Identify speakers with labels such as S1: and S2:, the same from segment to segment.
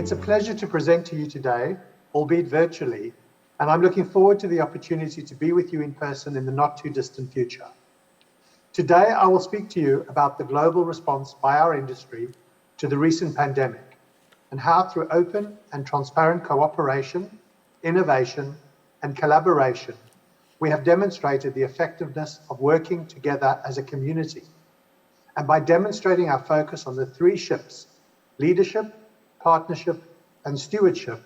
S1: It's a pleasure to present to you today, albeit virtually, and I'm looking forward to the opportunity to be with you in person in the not too distant future. Today, I will speak to you about the global response by our industry to the recent pandemic and how through open and transparent cooperation, innovation, and collaboration, we have demonstrated the effectiveness of working together as a community. And by demonstrating our focus on the three ships, leadership, partnership, and stewardship,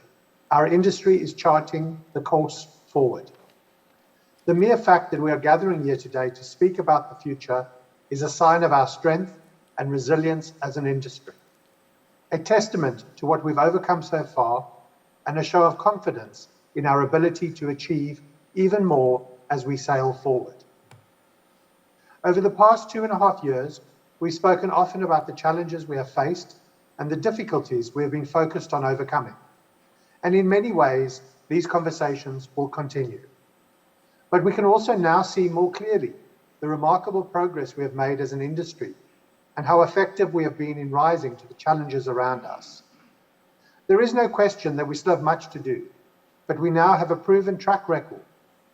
S1: our industry is charting the course forward. The mere fact that we are gathering here today to speak about the future is a sign of our strength and resilience as an industry, a testament to what we've overcome so far, and a show of confidence in our ability to achieve even more as we sail forward. Over the past 2.5 years, we've spoken often about the challenges we have faced and the difficulties we have been focused on overcoming. And in many ways, these conversations will continue. But we can also now see more clearly the remarkable progress we have made as an industry and how effective we have been in rising to the challenges around us. There is no question that we still have much to do, but we now have a proven track record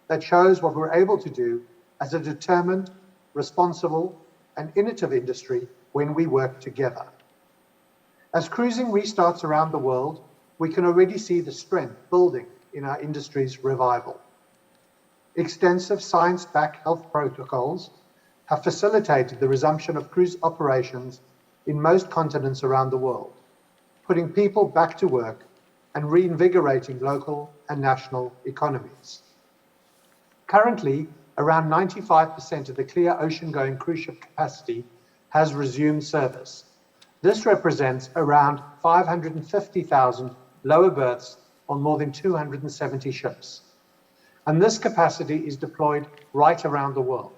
S1: that shows what we're able to do as a determined, responsible, and innovative industry when we work together. As cruising restarts around the world, we can already see the strength building in our industry's revival. Extensive science-backed health protocols have facilitated the resumption of cruise operations in most continents around the world, putting people back to work and reinvigorating local and national economies. Currently, around 95% of the CLIA ocean-going cruise ship capacity has resumed service. This represents around 550,000 lower berths on more than 270 ships. And this capacity is deployed right around the world,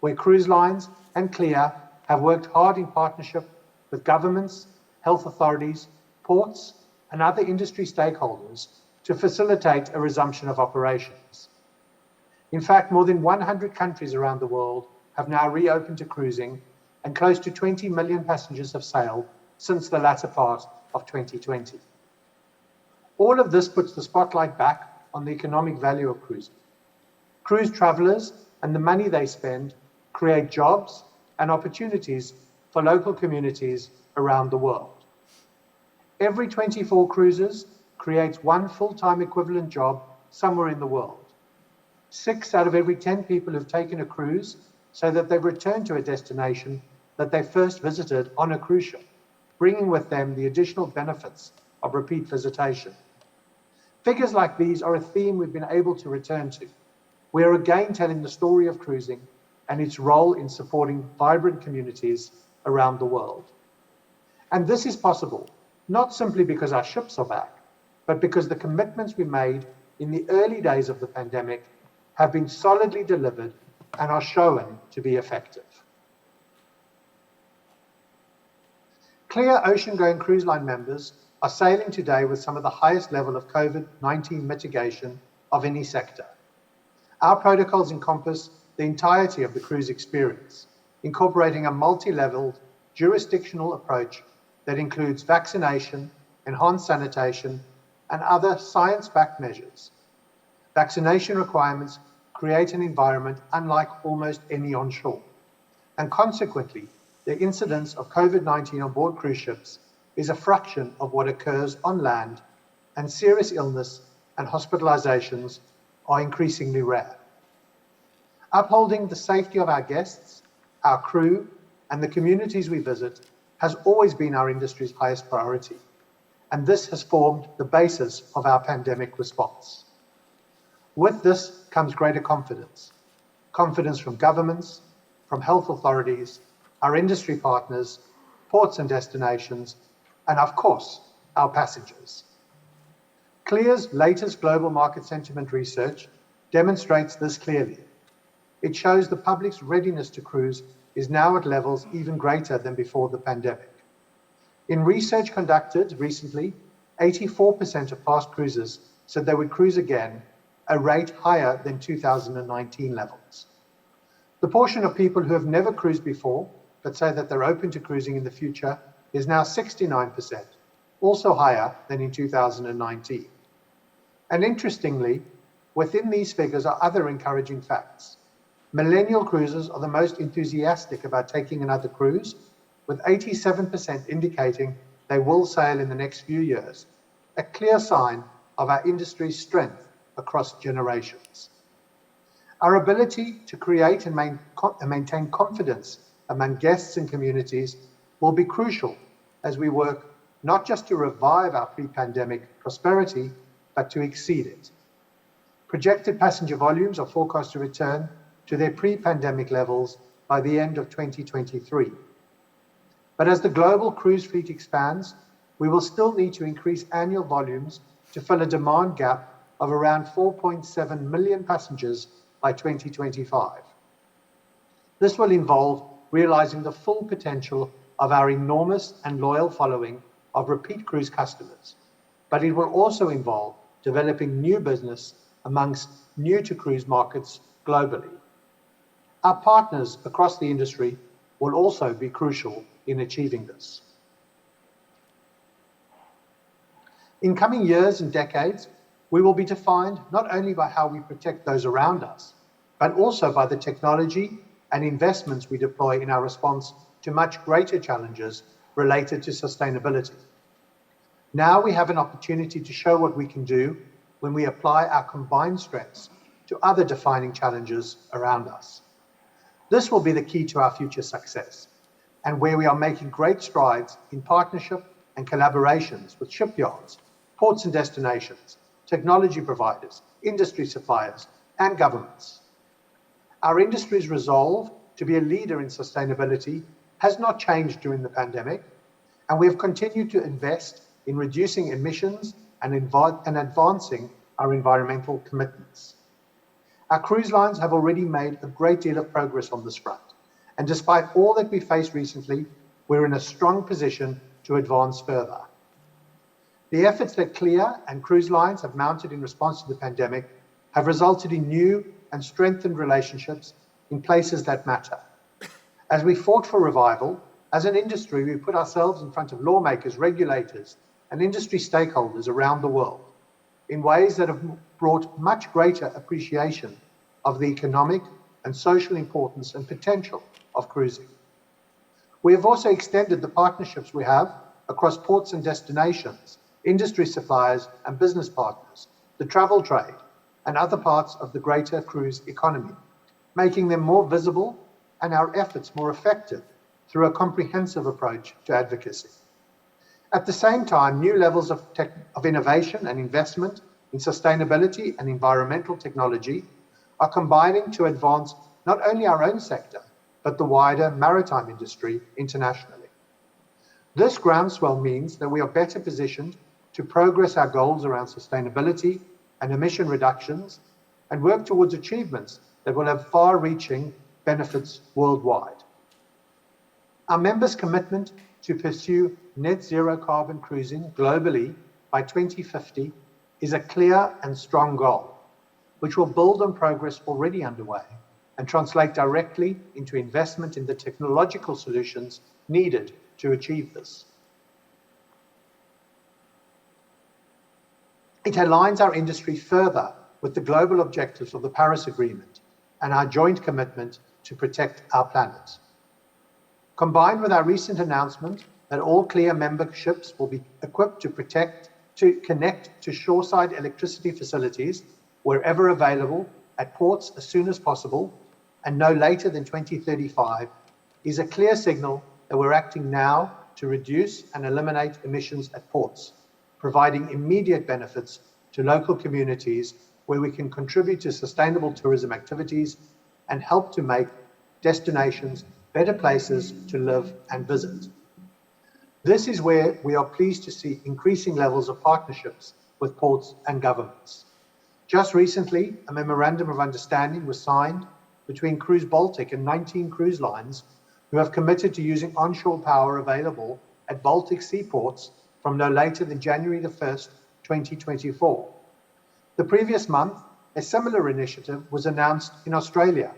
S1: where cruise lines and CLIA have worked hard in partnership with governments, health authorities, ports, and other industry stakeholders to facilitate a resumption of operations. In fact, more than 100 countries around the world have now reopened to cruising, and close to 20 million passengers have sailed since the latter part of 2020. All of this puts the spotlight back on the economic value of cruising. Cruise travelers and the money they spend create jobs and opportunities for local communities around the world. Every 24 cruises creates one full-time equivalent job somewhere in the world. 6 out of every 10 people who've taken a cruise say that they've returned to a destination that they first visited on a cruise ship, bringing with them the additional benefits of repeat visitation. Figures like these are a theme we've been able to return to. We are again telling the story of cruising and its role in supporting vibrant communities around the world. And this is possible, not simply because our ships are back, but because the commitments we made in the early days of the pandemic have been solidly delivered and are shown to be effective. CLIA ocean-going cruise line members are sailing today with some of the highest level of COVID-19 mitigation of any sector. Our protocols encompass the entirety of the cruise experience, incorporating a multi-leveled jurisdictional approach that includes vaccination, enhanced sanitation, and other science-backed measures. Vaccination requirements create an environment unlike almost any onshore, and consequently, the incidence of COVID-19 on board cruise ships is a fraction of what occurs on land, and serious illness and hospitalizations are increasingly rare. Upholding the safety of our guests, our crew, and the communities we visit has always been our industry's highest priority, and this has formed the basis of our pandemic response. With this comes greater confidence. Confidence from governments, from health authorities, our industry partners, ports and destinations, and of course, our passengers. CLIA's latest global market sentiment research demonstrates this clearly. It shows the public's readiness to cruise is now at levels even greater than before the pandemic. In research conducted recently, 84% of past cruisers said they would cruise again, a rate higher than 2019 levels. The portion of people who have never cruised before but say that they're open to cruising in the future is now 69%, also higher than in 2019. And interestingly, within these figures are other encouraging facts. Millennial cruisers are the most enthusiastic about taking another cruise, with 87% indicating they will sail in the next few years, a clear sign of our industry's strength across generations. Our ability to create and maintain confidence among guests and communities will be crucial as we work not just to revive our pre-pandemic prosperity, but to exceed it. Projected passenger volumes are forecast to return to their pre-pandemic levels by the end of 2023. But as the global cruise fleet expands, we will still need to increase annual volumes to fill a demand gap of around 4.7 million passengers by 2025. This will involve realizing the full potential of our enormous and loyal following of repeat cruise customers, but it will also involve developing new business amongst new-to-cruise markets globally. Our partners across the industry will also be crucial in achieving this. In coming years and decades, we will be defined not only by how we protect those around us, but also by the technology and investments we deploy in our response to much greater challenges related to sustainability. Now we have an opportunity to show what we can do when we apply our combined strengths to other defining challenges around us. This will be the key to our future success, and where we are making great strides in partnership and collaborations with shipyards, ports and destinations, technology providers, industry suppliers, and governments. Our industry's resolve to be a leader in sustainability has not changed during the pandemic, and we have continued to invest in reducing emissions and advancing our environmental commitments. Our cruise lines have already made a great deal of progress on this front, and despite all that we faced recently, we're in a strong position to advance further. The efforts that CLIA and cruise lines have mounted in response to the pandemic have resulted in new and strengthened relationships in places that matter. As we fought for revival, as an industry, we put ourselves in front of lawmakers, regulators, and industry stakeholders around the world in ways that have brought much greater appreciation of the economic and social importance and potential of cruising. We have also extended the partnerships we have across ports and destinations, industry suppliers and business partners, the travel trade, and other parts of the greater cruise economy, making them more visible and our efforts more effective through a comprehensive approach to advocacy. At the same time, new levels of innovation and investment in sustainability and environmental technology are combining to advance not only our own sector, but the wider maritime industry internationally. This groundswell means that we are better positioned to progress our goals around sustainability and emission reductions and work towards achievements that will have far-reaching benefits worldwide. Our members' commitment to pursue net zero carbon cruising globally by 2050 is a clear and strong goal, which will build on progress already underway and translate directly into investment in the technological solutions needed to achieve this. It aligns our industry further with the global objectives of the Paris Agreement and our joint commitment to protect our planet. Combined with our recent announcement that all CLIA memberships will be equipped to connect to shoreside electricity facilities wherever available at ports as soon as possible and no later than 2035, is a clear signal that we're acting now to reduce and eliminate emissions at ports, providing immediate benefits to local communities where we can contribute to sustainable tourism activities and help to make destinations better places to live and visit. This is where we are pleased to see increasing levels of partnerships with ports and governments. Just recently, a memorandum of understanding was signed between Cruise Baltic and 19 cruise lines who have committed to using onshore power available at Baltic seaports from no later than January the 1st, 2024. The previous month, a similar initiative was announced in Australia,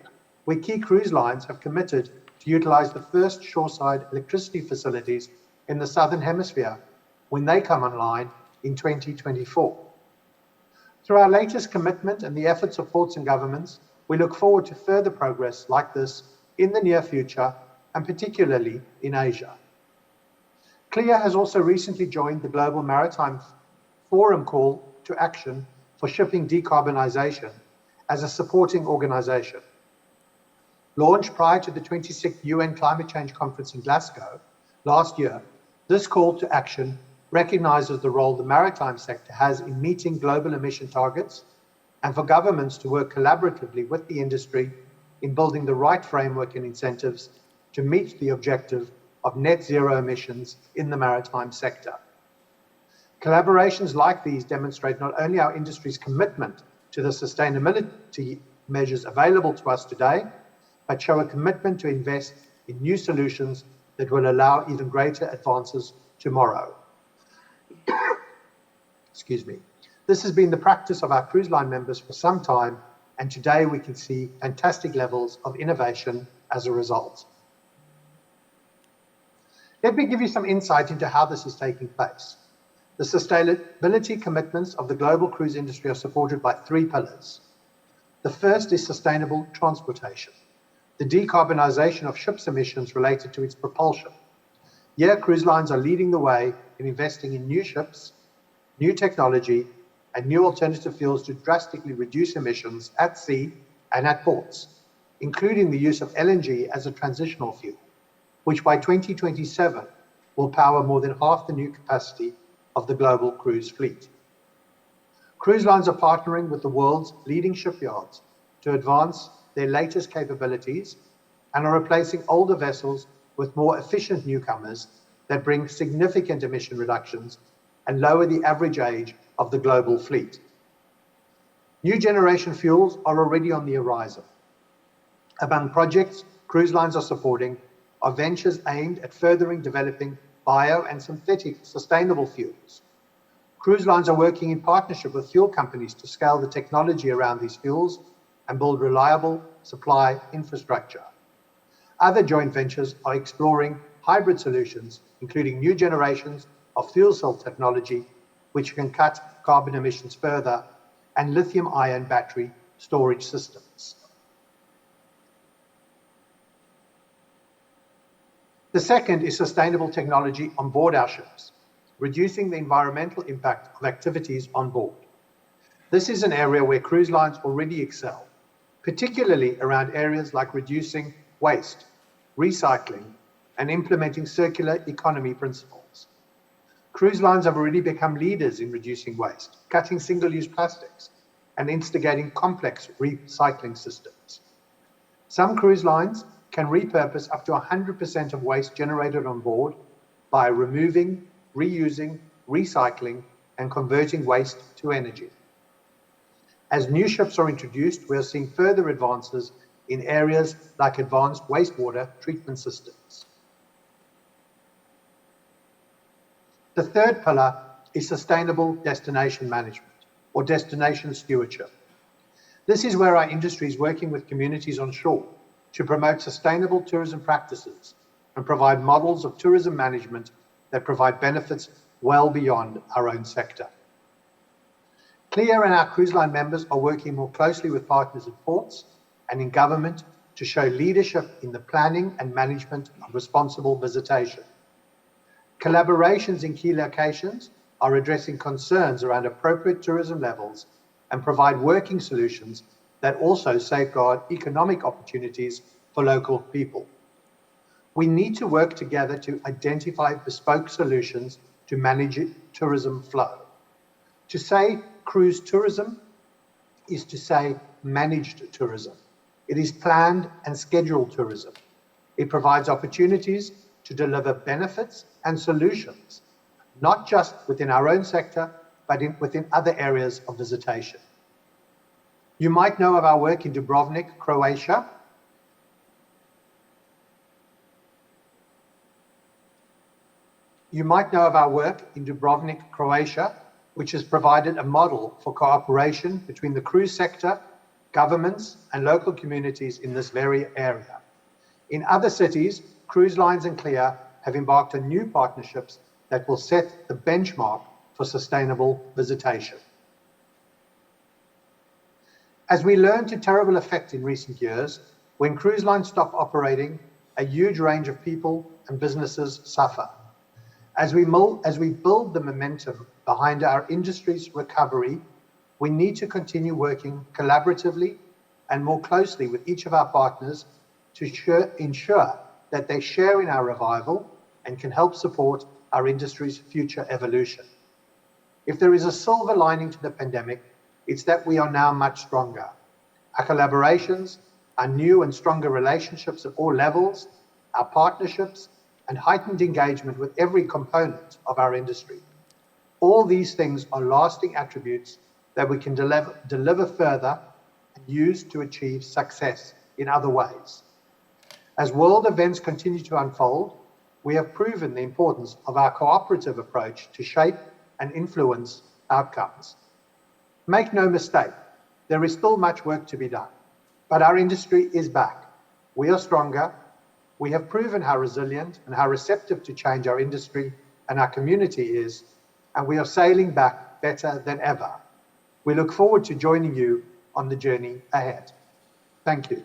S1: where key cruise lines have committed to utilize the first shoreside electricity facilities in the Southern Hemisphere when they come online in 2024. Through our latest commitment and the efforts of ports and governments, we look forward to further progress like this in the near future, and particularly in Asia. CLIA has also recently joined the Global Maritime Forum Call to Action for Shipping Decarbonisation as a supporting organisation. Launched prior to the 26th UN Climate Change Conference in Glasgow last year, this call to action recognises the role the maritime sector has in meeting global emission targets, and for governments to work collaboratively with the industry in building the right framework and incentives to meet the objective of net zero emissions in the maritime sector. Collaborations like these demonstrate not only our industry's commitment to the sustainability measures available to us today, but show a commitment to invest in new solutions that will allow even greater advances tomorrow. Excuse me. This has been the practice of our cruise line members for some time, and today we can see fantastic levels of innovation as a result. Let me give you some insight into how this is taking place. The sustainability commitments of the global cruise industry are supported by three pillars. The first is sustainable transportation, the decarbonisation of ships' emissions related to its propulsion. Here, cruise lines are leading the way in investing in new ships, new technology, and new alternative fuels to drastically reduce emissions at sea and at ports, including the use of LNG as a transitional fuel, which by 2027 will power more than half the new capacity of the global cruise fleet. Cruise lines are partnering with the world's leading shipyards to advance their latest capabilities and are replacing older vessels with more efficient newcomers that bring significant emission reductions and lower the average age of the global fleet. New generation fuels are already on the horizon. Among projects cruise lines are supporting are ventures aimed at furthering developing bio and synthetic sustainable fuels. Cruise lines are working in partnership with fuel companies to scale the technology around these fuels and build reliable supply infrastructure. Other joint ventures are exploring hybrid solutions, including new generations of fuel cell technology, which can cut carbon emissions further, and lithium-ion battery storage systems. The second is sustainable technology on board our ships, reducing the environmental impact of activities on board. This is an area where cruise lines already excel, particularly around areas like reducing waste, recycling, and implementing circular economy principles. Cruise lines have already become leaders in reducing waste, cutting single-use plastics, and instigating complex recycling systems. Some cruise lines can repurpose up to 100% of waste generated on board by removing, reusing, recycling, and converting waste to energy. As new ships are introduced, we are seeing further advances in areas like advanced wastewater treatment systems. The third pillar is sustainable destination management, or destination stewardship. This is where our industry is working with communities on shore to promote sustainable tourism practices and provide models of tourism management that provide benefits well beyond our own sector. CLIA and our cruise line members are working more closely with partners at ports and in government to show leadership in the planning and management of responsible visitation. Collaborations in key locations are addressing concerns around appropriate tourism levels and provide working solutions that also safeguard economic opportunities for local people. We need to work together to identify bespoke solutions to manage tourism flow. To say cruise tourism is to say managed tourism. It is planned and scheduled tourism. It provides opportunities to deliver benefits and solutions, not just within our own sector, but within other areas of visitation. You might know of our work in Dubrovnik, Croatia. Which has provided a model for cooperation between the cruise sector, governments, and local communities in this very area. In other cities, cruise lines and CLIA have embarked on new partnerships that will set the benchmark for sustainable visitation. As we learned to terrible effect in recent years, when cruise lines stop operating, a huge range of people and businesses suffer. As we build the momentum behind our industry's recovery, we need to continue working collaboratively and more closely with each of our partners to ensure that they share in our revival and can help support our industry's future evolution. If there is a silver lining to the pandemic, it's that we are now much stronger. Our collaborations, our new and stronger relationships at all levels, our partnerships, and heightened engagement with every component of our industry. All these things are lasting attributes that we can deliver further and use to achieve success in other ways. As world events continue to unfold, we have proven the importance of our cooperative approach to shape and influence outcomes. Make no mistake, there is still much work to be done, but our industry is back. We are stronger. We have proven how resilient and how receptive to change our industry and our community is, and we are sailing back better than ever. We look forward to joining you on the journey ahead. Thank you.